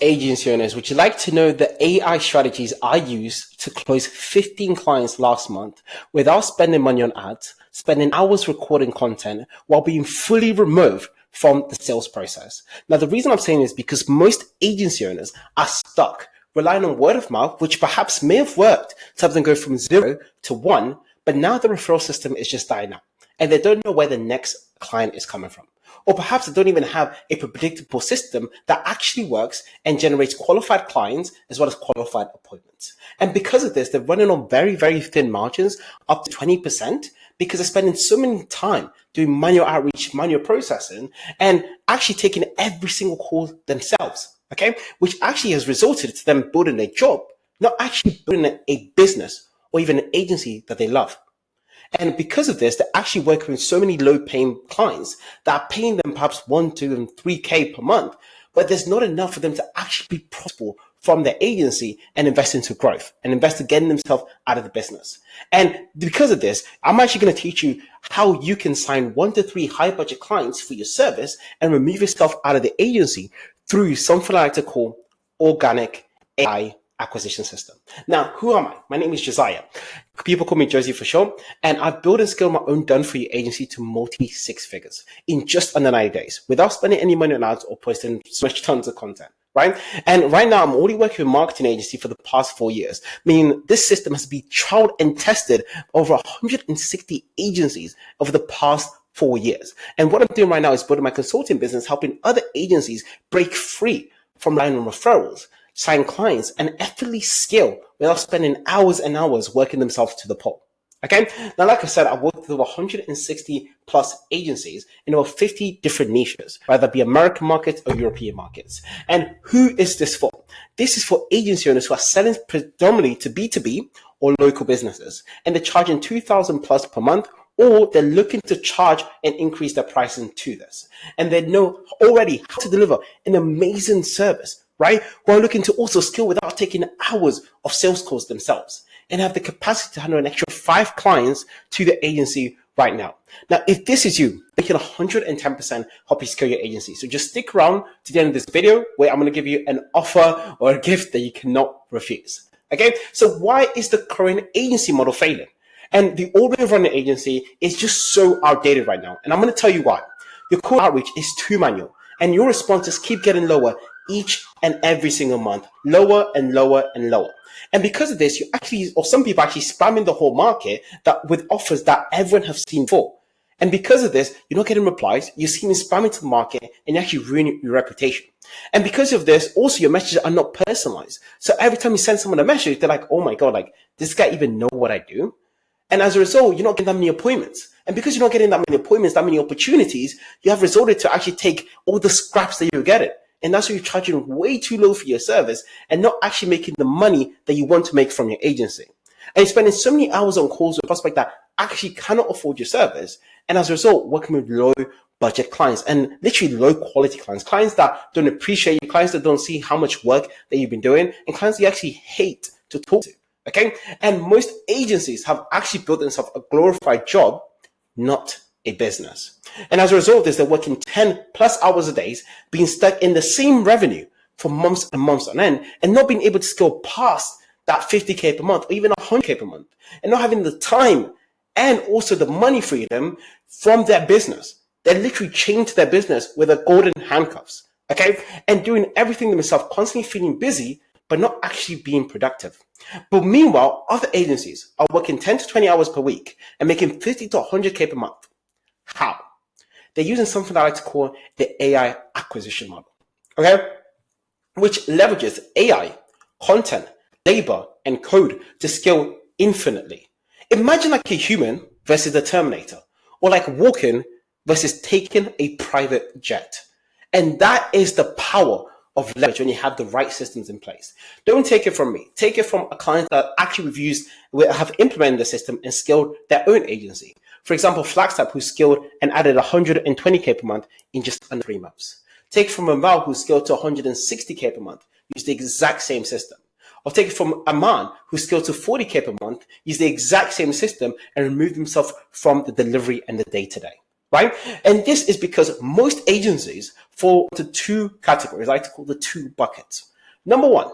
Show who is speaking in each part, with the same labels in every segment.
Speaker 1: agency owners, would you like to know the AI strategies I used to close 15 clients last month without spending money on ads, spending hours recording content while being fully removed from the sales process? Now, the reason I'm saying this is because most agency owners are stuck relying on word of mouth, which perhaps may have worked to have them go from 0 to 1, but now the referral system is just dying out and they don't know where the next client is coming from. Or perhaps they don't even have a predictable system that actually works and generates qualified clients as well as qualified appointments. And because of this, they're running on very, very thin margins, up to 20%, because they're spending so many time doing manual outreach, manual processing, and actually taking every single call themselves, okay? Which actually has resulted to them building a job, not actually building a business or even an agency that they love. And because of this, they're actually working with so many low-paying clients that are paying them perhaps 1, 2, and 3K per month, but there's not enough for them to actually be profitable from their agency and invest into growth and invest to getting themselves out of the business. And because of this, I'm actually going to teach you how you can sign 1 to 3 high-budget clients for your service and remove yourself out of the agency through something I like to call organic AI acquisition system. Now, who am I? My name is Josiah. People call me Jozy for short, and I've built and scaled my own done-for-you agency to multi-6 figures in just under 90 days without spending any money on ads or posting so much tons of content, right? And right now, I'm already working with a marketing agency for the past 4 years, meaning this system has been trialed and tested over 160 agencies over the past 4 years. And what I'm doing right now is building my consulting business, helping other agencies break free from relying on referrals, sign clients, and effortlessly scale without spending hours and hours working themselves to the pole. Okay. Now, like I said, I worked with over 160 plus agencies in over 50 different niches, whether it be American markets or European markets. And who is this for? This is for agency owners who are selling predominantly to B2B or local businesses, and they're charging 2,000 plus per month, or they're looking to charge and increase their pricing to this. And they know already how to deliver an amazing service, right? Who are looking to also scale without taking hours of sales calls themselves and have the capacity to handle an extra 5 clients to the agency right now. Now, if this is you, we can 110% help you scale your agency. So just stick around to the end of this video where I'm going to give you an offer or a gift that you cannot refuse. Okay. So why is the current agency model failing? And the old way of running an agency is just so outdated right now. And I'm going to tell you why. Your core outreach is too manual and your responses keep getting lower each and every single month, lower and lower and lower. And because of this, you actually, or some people actually spamming the whole market that with offers that everyone has seen before. And because of this, you're not getting replies, you're seeing spamming to the market and you actually ruin your reputation. And because of this, also your messages are not personalized. So every time you send someone a message, they're like, oh my God, like, does this guy even know what I do? And as a result, you're not getting that many appointments. And because you're not getting that many appointments, that many opportunities, you have resorted to actually take all the scraps that you're getting. And that's why you're charging way too low for your service and not actually making the money that you want to make from your agency. And you're spending so many hours on calls with prospects that actually cannot afford your service. And as a result, working with low budget clients and literally low quality clients, clients that don't appreciate you, clients that don't see how much work that you've been doing, and clients you actually hate to talk to. Okay. And most agencies have actually built themselves a glorified job, not a business. And as a result of this, they're working 10 plus hours a day, being stuck in the same revenue for months and months on end, and not being able to scale past that 50K per month or even 100K per month, and not having the time and also the money freedom from their business. They're literally chained to their business with a golden handcuffs, okay? And doing everything themselves, constantly feeling busy, but not actually being productive. But meanwhile, other agencies are working 10 to 20 hours per week and making 50 to 100K per month. How? They're using something I like to call the AI acquisition model, okay? Which leverages AI, content, labor, and code to scale infinitely. Imagine like a human versus the Terminator, or like walking versus taking a private jet. And that is the power of leverage when you have the right systems in place. Don't take it from me. Take it from a client that actually have implemented the system and scaled their own agency. For example, Flagstaff, who scaled and added 120K per month in just under 3 months. Take it from Val, who scaled to 160K per month, use the exact same system. Or take it from Aman, who scaled to 40K per month, use the exact same system and remove himself from the delivery and the day-to-day. Right? And this is because most agencies fall into 2 categories, I like to call the 2 buckets. Number one,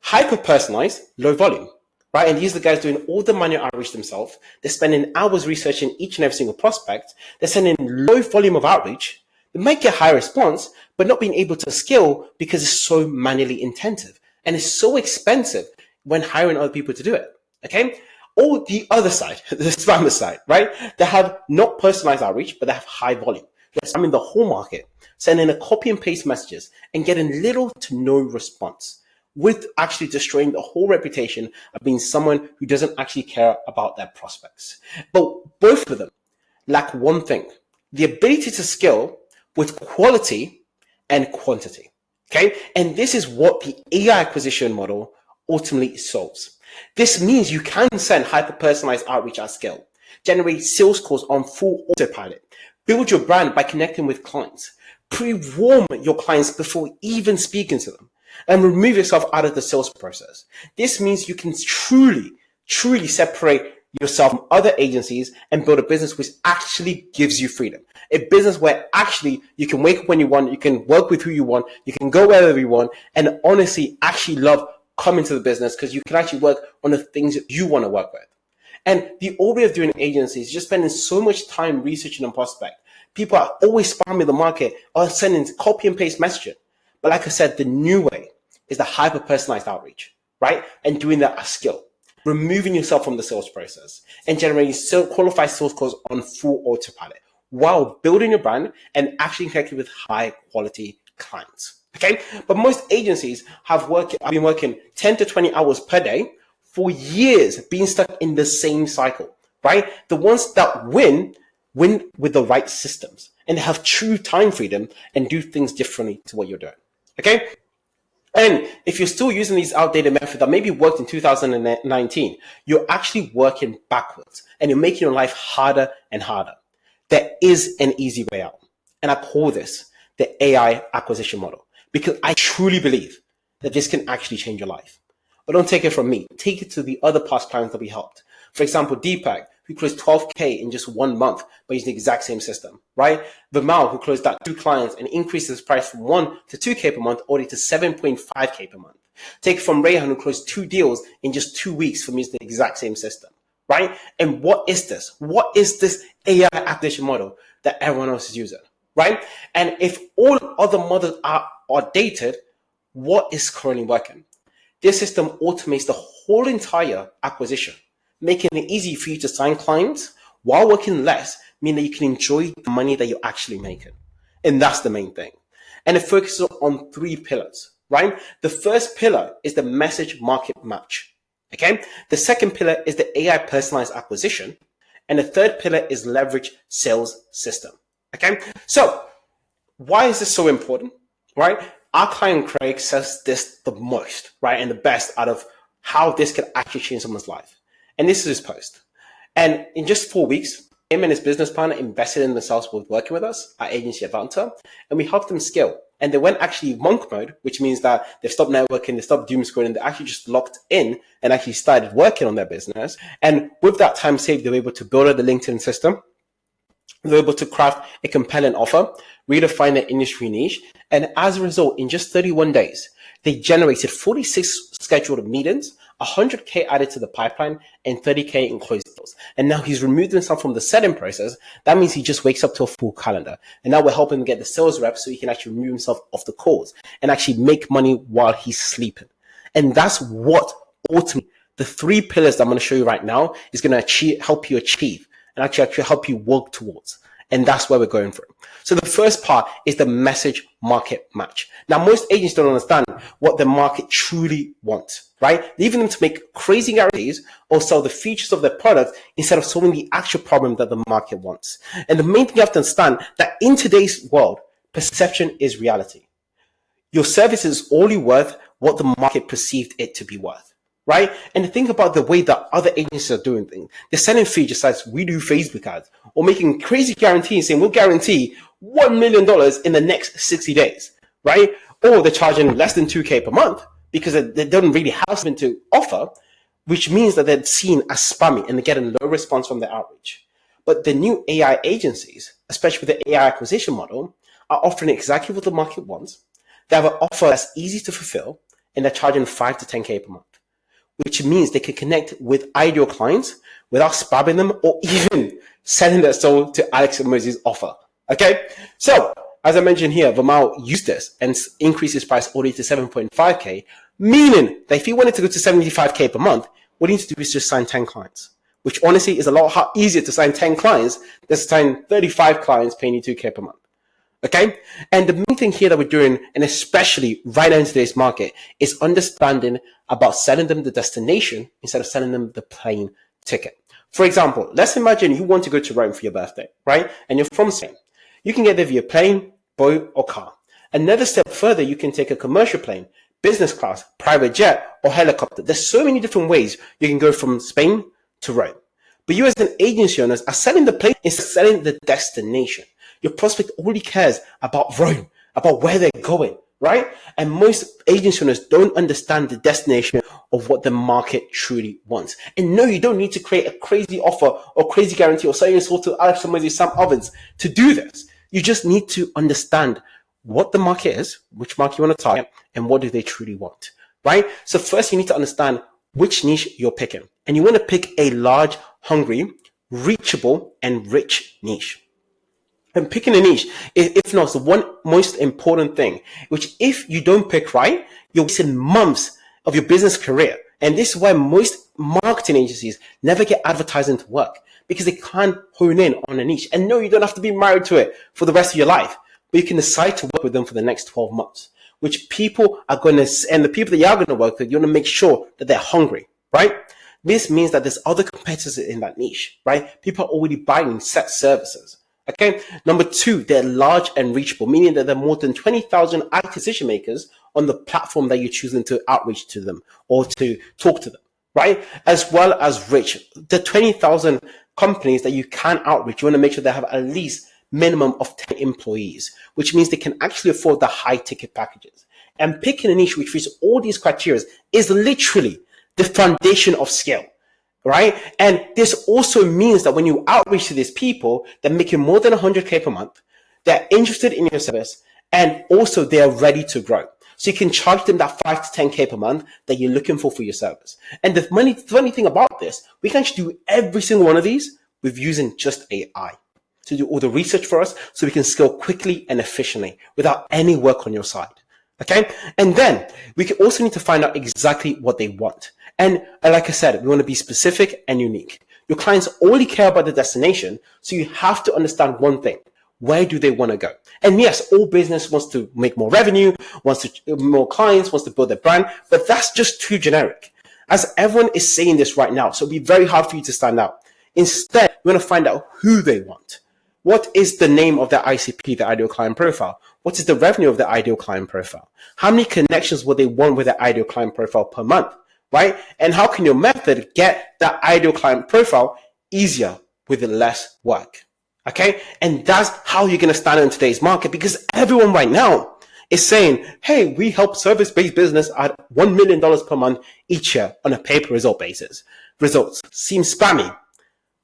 Speaker 1: hyper-personalized, low volume, right? And these are the guys doing all the manual outreach themselves. They're spending hours researching each and every single prospect. They're sending low volume of outreach. They might get high response, but not being able to scale because it's so manually intensive and it's so expensive when hiring other people to do it. Okay. Or the other side, the spammer side, right? They have not personalized outreach, but they have high volume. They're spamming the whole market, sending a copy and paste messages and getting little to no response, with actually destroying the whole reputation of being someone who doesn't actually care about their prospects. But both of them lack one thing: the ability to scale with quality and quantity. Okay. And this is what the AI acquisition model ultimately solves. This means you can send hyper-personalized outreach at scale, generate sales calls on full autopilot, build your brand by connecting with clients, pre-warm your clients before even speaking to them, and remove yourself out of the sales process. This means you can truly separate yourself from other agencies and build a business which actually gives you freedom. A business where actually you can wake up when you want, you can work with who you want, you can go wherever you want, and honestly actually love coming to the business because you can actually work on the things that you want to work with. And the old way of doing agencies is just spending so much time researching on prospect. People are always spamming the market or sending copy and paste messaging. But like I said, the new way is the hyper-personalized outreach, right? And doing that at scale, removing yourself from the sales process and generating qualified sales calls on full autopilot while building your brand and actually connecting with high quality clients. Okay. But most agencies have been working 10 to 20 hours per day for years, being stuck in the same cycle, right? The ones that win with the right systems and have true time freedom and do things differently to what you're doing. Okay. And if you're still using these outdated methods that maybe worked in 2019, you're actually working backwards and you're making your life harder and harder. There is an easy way out. And I call this the AI acquisition model because I truly believe that this can actually change your life. But don't take it from me. Take it to the other past clients that we helped. For example, Deepak, who closed 12K in just 1 month by using the exact same system, right? Vimal, who closed out 2 clients and increased his price from 1 to 2K per month, all the way to 7.5K per month. Take it from Rayhan, who closed 2 deals in just 2 weeks from using the exact same system, right? And what is this? What is this AI acquisition model that everyone else is using, right? And if all other models are dated, what is currently working? This system automates the whole entire acquisition, making it easy for you to sign clients while working less, meaning that you can enjoy the money that you're actually making. And that's the main thing. And it focuses on 3 pillars, right? The first pillar is the message market match. Okay. The second pillar is the AI personalized acquisition. And the third pillar is leverage sales system. Okay. So why is this so important, right? Our client Craig says this the most, right? And the best out of how this can actually change someone's life. And this is his post. And in just 4 weeks, him and his business partner invested in themselves with working with us, our agency Advanta, and we helped them scale. And they went actually monk mode, which means that they've stopped networking, they stopped doom scrolling, they actually just locked in and actually started working on their business. And with that time saved, they were able to build out the LinkedIn system. They were able to craft a compelling offer, redefine their industry niche, and as a result, in just 31 days, they generated 46 scheduled meetings, 100K added to the pipeline, and 30K in closed deals. And now he's removed himself from the setting process. That means he just wakes up to a full calendar. And now we're helping him get the sales reps so he can actually remove himself off the calls and actually make money while he's sleeping. And that's what ultimately the 3 pillars that I'm going to show you right now is going to help you achieve and actually help you work towards. And that's where we're going through. So the first part is the message market match. Now, most agents don't understand what the market truly wants, right? Leaving them to make crazy guarantees or sell the features of their product instead of solving the actual problem that the market wants. And the main thing you have to understand that in today's world, perception is reality. Your service is only worth what the market perceived it to be worth. Right? And think about the way that other agencies are doing things. They're selling features like we do Facebook ads or making crazy guarantees saying we'll guarantee $1 million in the next 60 days, right? Or they're charging less than 2K per month because they don't really have something to offer, which means that they're seen as spammy and they're getting low response from their outreach. But the new AI agencies, especially with the AI acquisition model, are offering exactly what the market wants. They have an offer that's easy to fulfill, and they're charging 5 to 10K per month, which means they can connect with ideal clients without spamming them or even selling their soul to Alex and Mosey's offer. Okay, so as I mentioned here, Vamal used this and increased his price all the way to 7.5K, meaning that if he wanted to go to 75K per month, what he needs to do is just sign 10 clients, which honestly is a lot easier to sign 10 clients than to sign 35 clients paying you 2K per month. Okay, and the main thing here that we're doing, and especially right now in today's market, is understanding about selling them the destination instead of selling them the plane ticket. For example, let's imagine you want to go to Rome for your birthday, right? And you're from Spain. You can get there via plane, boat, or car. Another step further, you can take a commercial plane, business class, private jet, or helicopter. There's so many different ways you can go from Spain to Rome. But you as an agency owner are selling the plane instead of selling the destination. Your prospect only cares about Rome, about where they're going, right? And most agency owners don't understand the destination of what the market truly wants. And no, you don't need to create a crazy offer or crazy guarantee or sell your soul to Alex or Sam Ovens to do this. You just need to understand what the market is, which market you want to target, and what do they truly want, right? So first you need to understand which niche you're picking. And you want to pick a large, hungry, reachable, and rich niche. And picking a niche, if not, the one most important thing, which if you don't pick right, you're wasting months of your business career. And this is why most marketing agencies never get advertising to work, because they can't hone in on a niche. And no, you don't have to be married to it for the rest of your life, but you can decide to work with them for the next 12 months, which people are going to, and the people that you are going to work with, you want to make sure that they're hungry, right? This means that there's other competitors in that niche, right? People are already buying set services. Okay. Number two, they're large and reachable, meaning that there are more than 20,000 active decision makers on the platform that you're choosing to outreach to them or to talk to them, right? As well as rich. The 20,000 companies that you can outreach, you want to make sure they have at least minimum of 10 employees, which means they can actually afford the high ticket packages. And picking a niche which fits all these criteria is literally the foundation of scale. Right? And this also means that when you outreach to these people, they're making more than 100K per month, they're interested in your service, and also they're ready to grow. So you can charge them that 5 to 10K per month that you're looking for your service. And the funny thing about this, we can actually do every single one of these with using just AI to do all the research for us so we can scale quickly and efficiently without any work on your side. Okay. And then we can also need to find out exactly what they want. And like I said, we want to be specific and unique. Your clients only care about the destination. So you have to understand one thing. Where do they want to go? And yes, all business wants to make more revenue, wants to more clients, wants to build their brand, but that's just too generic. As everyone is saying this right now, so it'll be very hard for you to stand out. Instead, we want to find out who they want. What is the name of their ICP, the ideal client profile? What is the revenue of the ideal client profile? How many connections will they want with their ideal client profile per month, right? And how can your method get that ideal client profile easier with less work? Okay. And that's how you're going to stand out in today's market, because everyone right now is saying, hey, we help service-based business at $1 million per month each year on a pay-per-result basis. Results seem spammy.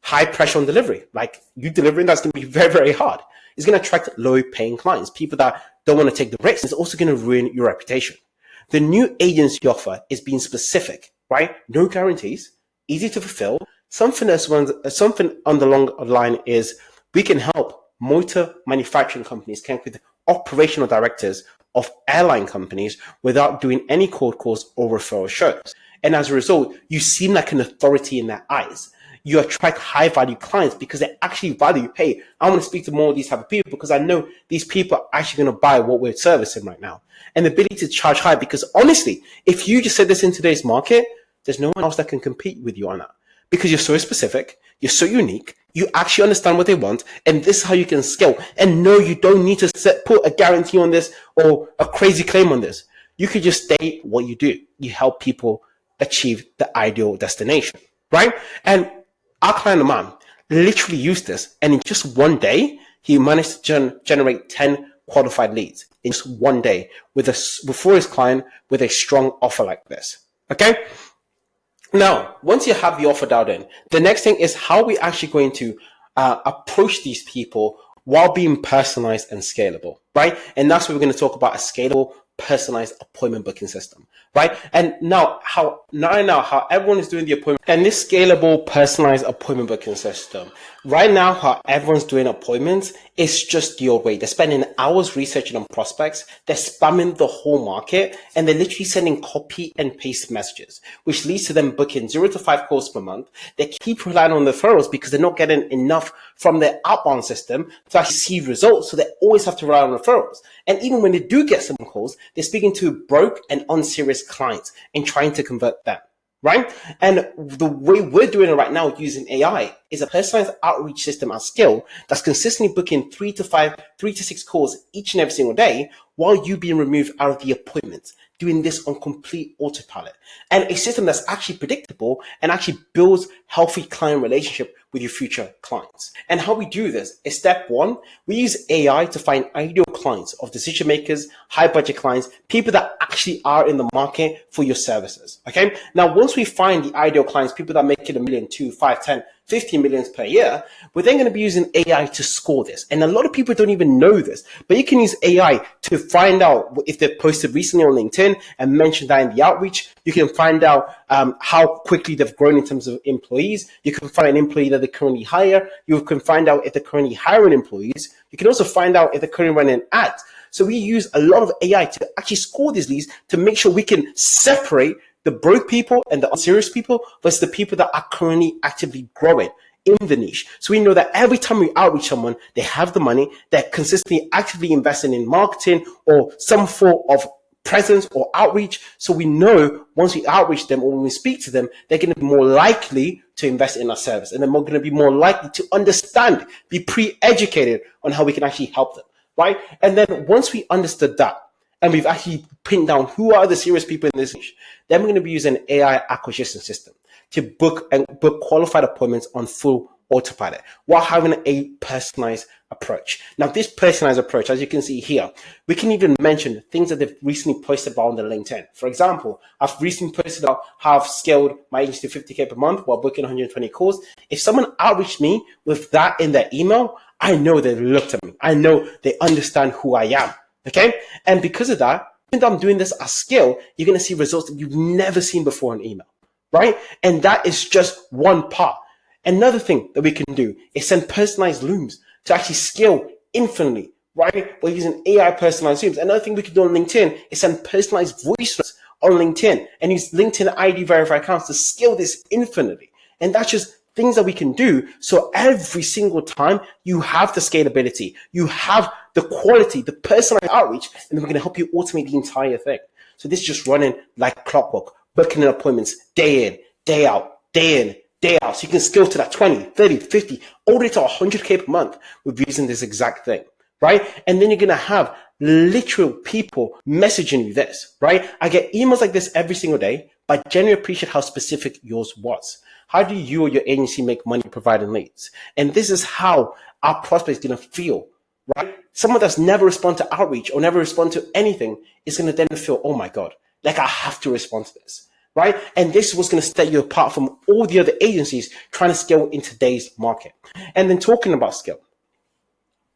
Speaker 1: High pressure on delivery. Like you delivering, that's going to be very, very hard. It's going to attract low paying clients, people that don't want to take the risks. It's also going to ruin your reputation. The new agency offer is being specific, right? No guarantees, easy to fulfill. Something on the long line is we can help motor manufacturing companies connect with operational directors of airline companies without doing any cold calls or referral shows. And as a result, you seem like an authority in their eyes. You attract high value clients because they actually value, hey, I want to speak to more of these type of people because I know these people are actually going to buy what we're servicing right now. And the ability to charge high, because honestly, if you just said this in today's market, there's no one else that can compete with you on that because you're so specific, you're so unique, you actually understand what they want, and this is how you can scale. And no, you don't need to put a guarantee on this or a crazy claim on this. You could just state what you do. You help people achieve the ideal destination, right? And our client of mine literally used this, and in just one day, he managed to generate 10 qualified leads in just one day for his client with a strong offer like this. Okay. Now, once you have the offer dialed in, the next thing is how we actually going to approach these people while being personalized and scalable, right? And that's what we're going to talk about, a scalable personalized appointment booking system, right? And now how everyone is doing the appointment and this scalable personalized appointment booking system, right now how everyone's doing appointments is just the old way. They're spending hours researching on prospects, they're spamming the whole market, and they're literally sending copy and paste messages, which leads to them booking 0 to 5 calls per month. They keep relying on the referrals because they're not getting enough from their outbound system to actually see results, so they always have to rely on referrals. And even when they do get some calls, they're speaking to broke and unserious clients and trying to convert them, right? And the way we're doing it right now using AI is a personalized outreach system at scale that's consistently booking 3 to 6 calls each and every single day while you being removed out of the appointment, doing this on complete autopilot. And a system that's actually predictable and actually builds healthy client relationship with your future clients. And how we do this is step one, we use AI to find ideal clients of decision makers, high budget clients, people that actually are in the market for your services. Okay. Now, once we find the ideal clients, people that make it 1 million, 2, 5, 10, 15 millions per year, we're then going to be using AI to score this. And a lot of people don't even know this, but you can use AI to find out if they've posted recently on LinkedIn and mention that in the outreach. You can find out how quickly they've grown in terms of employees. You can find an employee that they currently hire. You can find out if they're currently hiring employees. You can also find out if they're currently running ads. So we use a lot of AI to actually score these leads to make sure we can separate the broke people and the unserious people versus the people that are currently actively growing in the niche. So we know that every time we outreach someone, they have the money, they're consistently actively investing in marketing or some form of presence or outreach. So we know once we outreach them or when we speak to them, they're going to be more likely to invest in our service, and they're going to be more likely to understand, be pre-educated on how we can actually help them, right? And then once we understood that, and we've actually pinned down who are the serious people in this niche, then we're going to be using an AI acquisition system to book qualified appointments on full autopilot while having a personalized approach. Now, this personalized approach, as you can see here, we can even mention things that they've recently posted about on their LinkedIn. For example, I've recently posted about how I've scaled my agency to 50K per month while booking 120 calls. If someone outreached me with that in their email, I know they've looked at me. I know they understand who I am. Okay. And because of that, even though I'm doing this at scale, you're going to see results that you've never seen before in email, right? And that is just one part. Another thing that we can do is send personalized looms to actually scale infinitely, right? We're using AI personalized looms. Another thing we can do on LinkedIn is send personalized voice notes on LinkedIn and use LinkedIn ID verified accounts to scale this infinitely. And that's just things that we can do. So every single time you have the scalability, you have the quality, the personalized outreach, and then we're going to help you automate the entire thing. So this is just running like clockwork, booking in appointments day in, day out, day in, day out. So you can scale to that 20, 30, 50, all the way to 100K per month with using this exact thing, right? And then you're going to have literal people messaging you this, right? I get emails like this every single day, but I genuinely appreciate how specific yours was. How do you or your agency make money providing leads? And this is how our prospect is going to feel, right? Someone that's never respond to outreach or never respond to anything is going to then feel, oh my God, like I have to respond to this, right? And this is what's going to set you apart from all the other agencies trying to scale in today's market. And then talking about scale,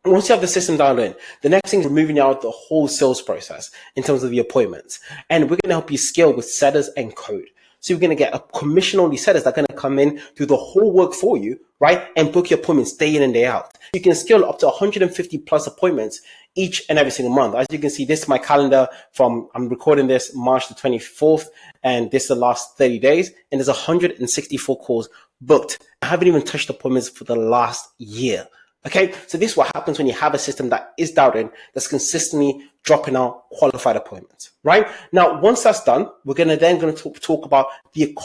Speaker 1: once you have the system dialed in, the next thing is moving out the whole sales process in terms of the appointments. And we're going to help you scale with setters and code. So you're going to get a commission only setters that are going to come in, do the whole work for you, right? And book your appointments day in and day out. You can scale up to 150 plus appointments each and every single month. As you can see, this is my calendar I'm recording this March the 24th, and this is the last 30 days. And there's 164 calls booked. I haven't even touched appointments for the last year. Okay, so this is what happens when you have a system that is dialed in, that's consistently dropping out qualified appointments, right? Now, once that's done, we're going to talk about the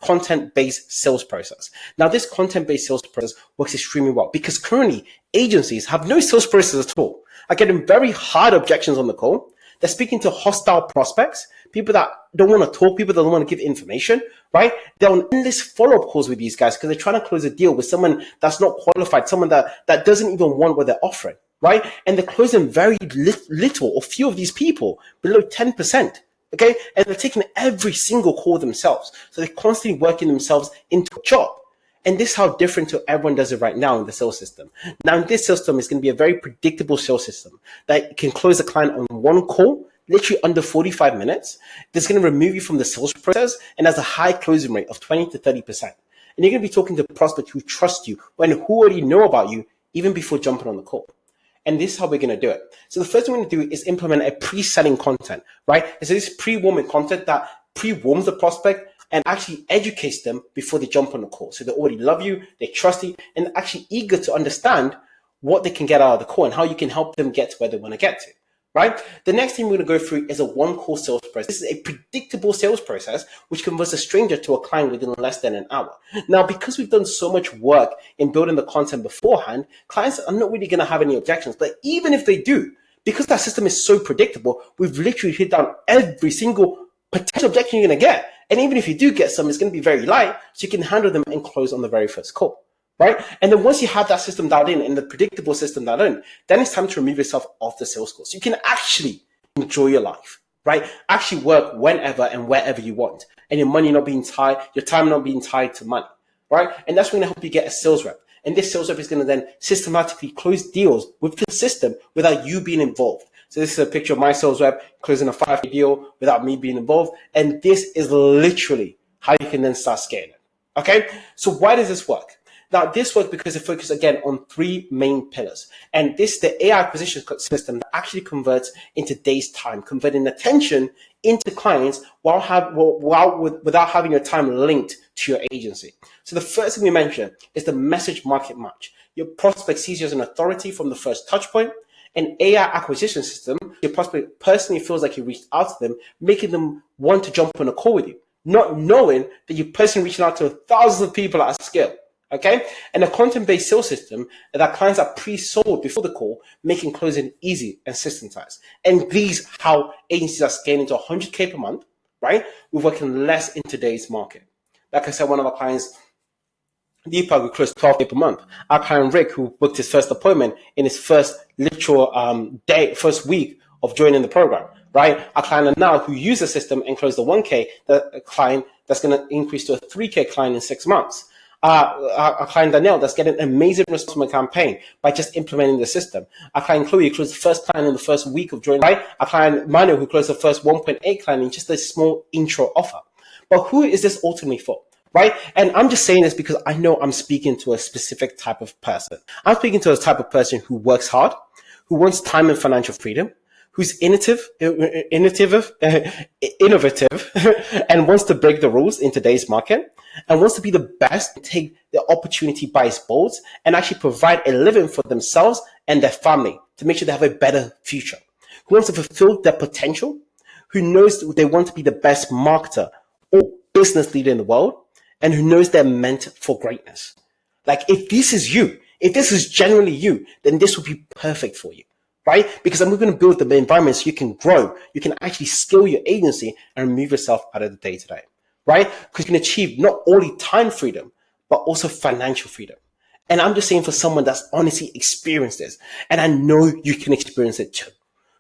Speaker 1: content-based sales process. Now, this content-based sales process works extremely well because currently agencies have no sales process at all. I get very hard objections on the call. They're speaking to hostile prospects, people that don't want to talk, people that don't want to give information, right? They're on endless follow-up calls with these guys because they're trying to close a deal with someone that's not qualified, someone that doesn't even want what they're offering, right? And they're closing very little or few of these people, below 10%, okay? And they're taking every single call themselves. So they're constantly working themselves into a job. And this is how different to everyone does it right now in the sales system. Now, in this system, it's going to be a very predictable sales system that can close a client on one call, literally under 45 minutes, that's going to remove you from the sales process and has a high closing rate of 20 to 30%. And you're going to be talking to prospects who trust you and who already know about you even before jumping on the call. And this is how we're going to do it. So the first thing we're going to do is implement a pre-selling content, right? And so this pre-warming content that pre-warms the prospect and actually educates them before they jump on the call. So they already love you, they trust you, and actually eager to understand what they can get out of the call and how you can help them get to where they want to get to. Right? The next thing we're going to go through is a one-call sales process. This is a predictable sales process which converts a stranger to a client within less than an hour. Now, because we've done so much work in building the content beforehand, clients are not really going to have any objections. But even if they do, because that system is so predictable, we've literally hit down every single potential objection you're going to get. And even if you do get some, it's going to be very light, so you can handle them and close on the very first call. Right? And then once you have that system dialed in and the predictable system dialed in, then it's time to remove yourself off the sales call. So you can actually enjoy your life, right? Actually work whenever and wherever you want. And your money not being tied, your time not being tied to money, right? And that's going to help you get a sales rep. And this sales rep is going to then systematically close deals with the system without you being involved. So this is a picture of my sales rep closing a 5K deal without me being involved. And this is literally how you can then start scaling. Okay? So why does this work? Now, this works because it focuses, again, on three main pillars. And this is the AI acquisition system that actually converts into days' time, converting attention into clients without having your time linked to your agency. So the first thing we mentioned is the message market match. Your prospect sees you as an authority from the first touch point. An AI acquisition system, your prospect personally feels like you reached out to them, making them want to jump on a call with you, not knowing that you're personally reaching out to thousands of people at scale. Okay, and a content-based sales system that clients are pre-sold before the call, making closing easy and systematized. And these how agencies are scaling to 100K per month, right? We're working less in today's market. Like I said, one of our clients, Deepak, who closed 12K per month. Our client Rick, who booked his first appointment in his first literal first week of joining the program, right? Our client now who used the system and closed the 1K, the client that's going to increase to a 3K client in 6 months. Our client Danielle that's getting an amazing response from a campaign by just implementing the system. Our client Chloe closed the first client in the first week of joining, right? Our client Manu who closed the first 1.8 client in just a small intro offer. But who is this ultimately for? Right? And I'm just saying this because I know I'm speaking to a specific type of person. I'm speaking to a type of person who works hard, who wants time and financial freedom, who's innovative, and wants to break the rules in today's market, and wants to be the best and take the opportunity by its balls and actually provide a living for themselves and their family to make sure they have a better future, who wants to fulfill their potential, who knows they want to be the best marketer or business leader in the world, and who knows they're meant for greatness. Like if this is you, if this is generally you, then this will be perfect for you. Right? Because I'm going to build the environment so you can grow, you can actually scale your agency and remove yourself out of the day-to-day, right? Because you can achieve not only time freedom, but also financial freedom. And I'm just saying for someone that's honestly experienced this, and I know you can experience it too.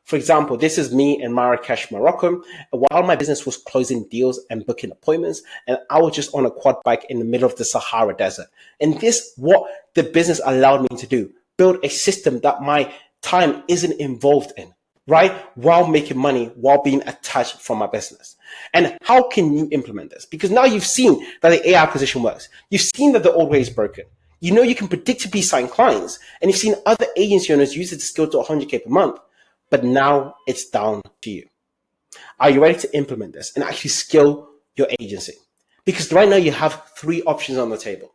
Speaker 1: For example, this is me in Marrakesh, Morocco, while my business was closing deals and booking appointments, and I was just on a quad bike in the middle of the Sahara Desert. And this, what the business allowed me to do, build a system that my time isn't involved in, right? While making money, while being attached from my business. And how can you implement this? Because now you've seen that the AI acquisition works. You've seen that the old way is broken. You know you can predictably sign clients, and you've seen other agency owners use it to scale to 100K per month. But now it's down to you. Are you ready to implement this and actually scale your agency? Because right now you have three options on the table.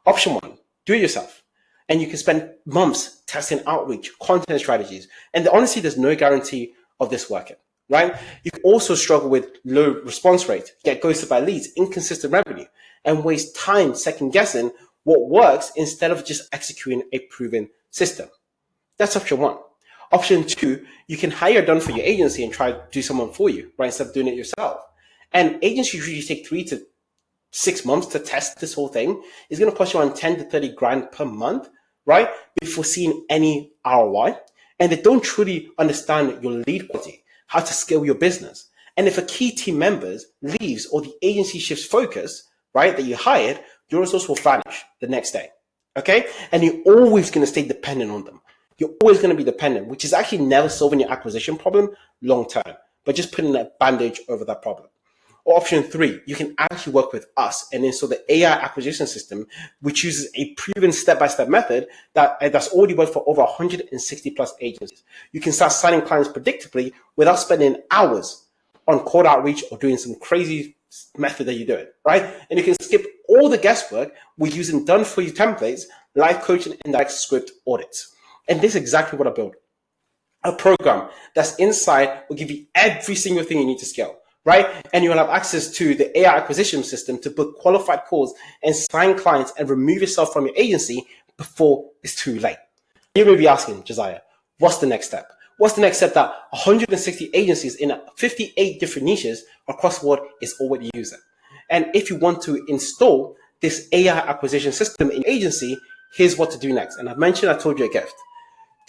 Speaker 1: Option one, do it yourself. And you can spend months testing outreach, content strategies. And honestly, there's no guarantee of this working, right? You can also struggle with low response rate, get ghosted by leads, inconsistent revenue, and waste time second guessing what works instead of just executing a proven system. That's option one. Option two, you can hire done for your agency and try to do someone for you, right? Instead of doing it yourself. And agencies usually take 3 to 6 months to test this whole thing. It's going to cost you around 10 to 30 grand per month, right? Before seeing any ROI. And they don't truly understand your lead quality, how to scale your business. And if a key team member leaves or the agency shifts focus, right, that you hired, your resource will vanish the next day. Okay? And you're always going to stay dependent on them. You're always going to be dependent, which is actually never solving your acquisition problem long term. but just putting a bandage over that problem. Or option 3, you can actually work with us and install the AI acquisition system, which uses a proven step-by-step method that's already worked for over 160 plus agencies. You can start signing clients predictably without spending hours on cold outreach or doing some crazy method that you're doing, right? And you can skip all the guesswork with using done-for-you templates, live coaching, and direct script audits. And this is exactly what I built. A program that's inside will give you every single thing you need to scale, right? And you'll have access to the AI acquisition system to book qualified calls and sign clients and remove yourself from your agency before it's too late. You may be asking, Josiah, what's the next step? What's the next step that 160 agencies in 58 different niches across the world is already using? And if you want to install this AI acquisition system in your agency, here's what to do next. And I told you a gift.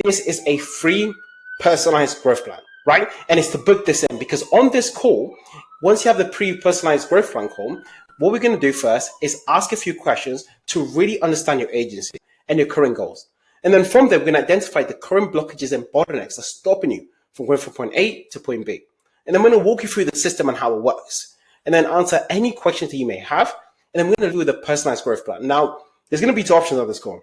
Speaker 1: This is a free personalized growth plan, right? And it's to book this in because on this call, once you have the pre-personalized growth plan call, what we're going to do first is ask a few questions to really understand your agency and your current goals. And then from there, we're going to identify the current blockages and bottlenecks that's stopping you from going from point A to point B. And then we're going to walk you through the system and how it works, and then answer any questions that you may have. And then we're going to do the personalized growth plan. Now, there's going to be 2 options on this call.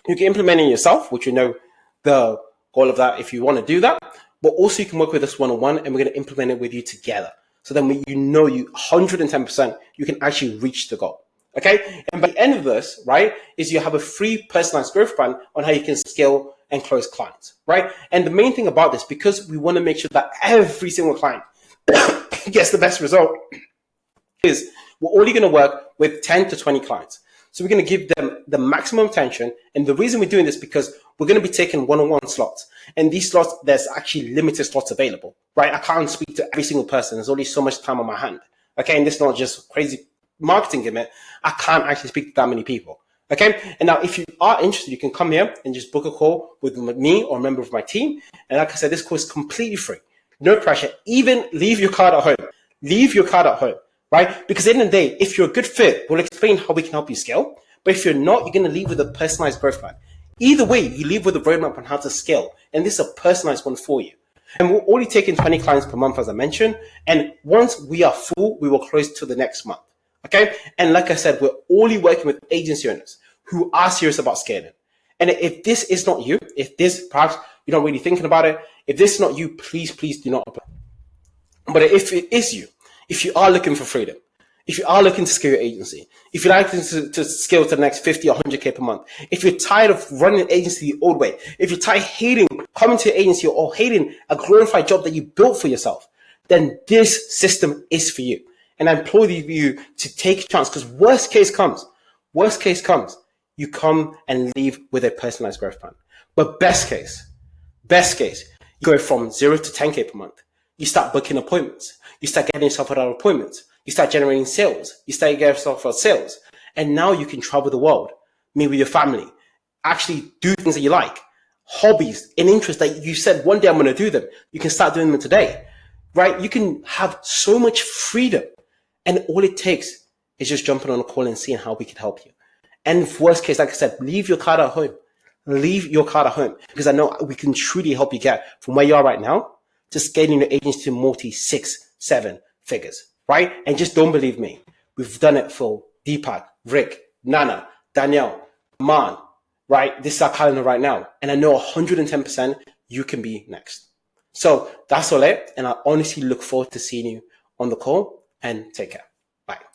Speaker 1: You can implement it yourself, which you know the goal of that if you want to do that, but also you can work with us one-on-one and we're going to implement it with you together. So then you 110% you can actually reach the goal. Okay. And by the end of this, right, is you have a free personalized growth plan on how you can scale and close clients, right? And the main thing about this, because we want to make sure that every single client gets the best result, is we're only going to work with 10 to 20 clients. So we're going to give them the maximum attention. And the reason we're doing this because we're going to be taking one-on-one slots. And these slots, there's actually limited slots available, right? I can't speak to every single person. There's only so much time on my hand. Okay. And this is not just crazy marketing gimmick. I can't actually speak to that many people. Okay. And now if you are interested, you can come here and just book a call with me or a member of my team. And like I said, this call is completely free. No pressure. Even leave your card at home. Leave your card at home. Right? Because at the end of the day, if you're a good fit, we'll explain how we can help you scale. But if you're not, you're going to leave with a personalized growth plan. Either way, you leave with a roadmap on how to scale. And this is a personalized one for you. And we're only taking 20 clients per month, as I mentioned. And once we are full, we will close to the next month. Okay? And like I said, we're only working with agency owners who are serious about scaling. And if this is not you, if this perhaps you're not really thinking about it, if this is not you, please do not apply. But if it is you, if you are looking for freedom, if you are looking to scale your agency, if you're looking to scale to the next 50 or 100K per month, if you're tired of running an agency the old way, if you're tired of hating coming to your agency or hating a glorified job that you built for yourself, then this system is for you. And I implore you to take a chance because worst case comes, you come and leave with a personalized growth plan. But best case, you go from 0 to 10K per month. You start booking appointments. You start getting yourself out of appointments. You start generating sales. You start getting yourself out sales. And now you can travel the world, meet with your family, actually do things that you like, hobbies and interests that you said one day I'm going to do them. You can start doing them today, right? You can have so much freedom. And all it takes is just jumping on a call and seeing how we can help you. And worst case, like I said, leave your card at home. Leave your card at home because I know we can truly help you get from where you are right now to scaling your agency to multi 6, 7 figures, right? And just don't believe me. We've done it for Deepak, Rick, Nana, Danielle, Man, right? This is our calendar right now. And I know 110% you can be next. So that's all it. And I honestly look forward to seeing you on the call and take care. Bye.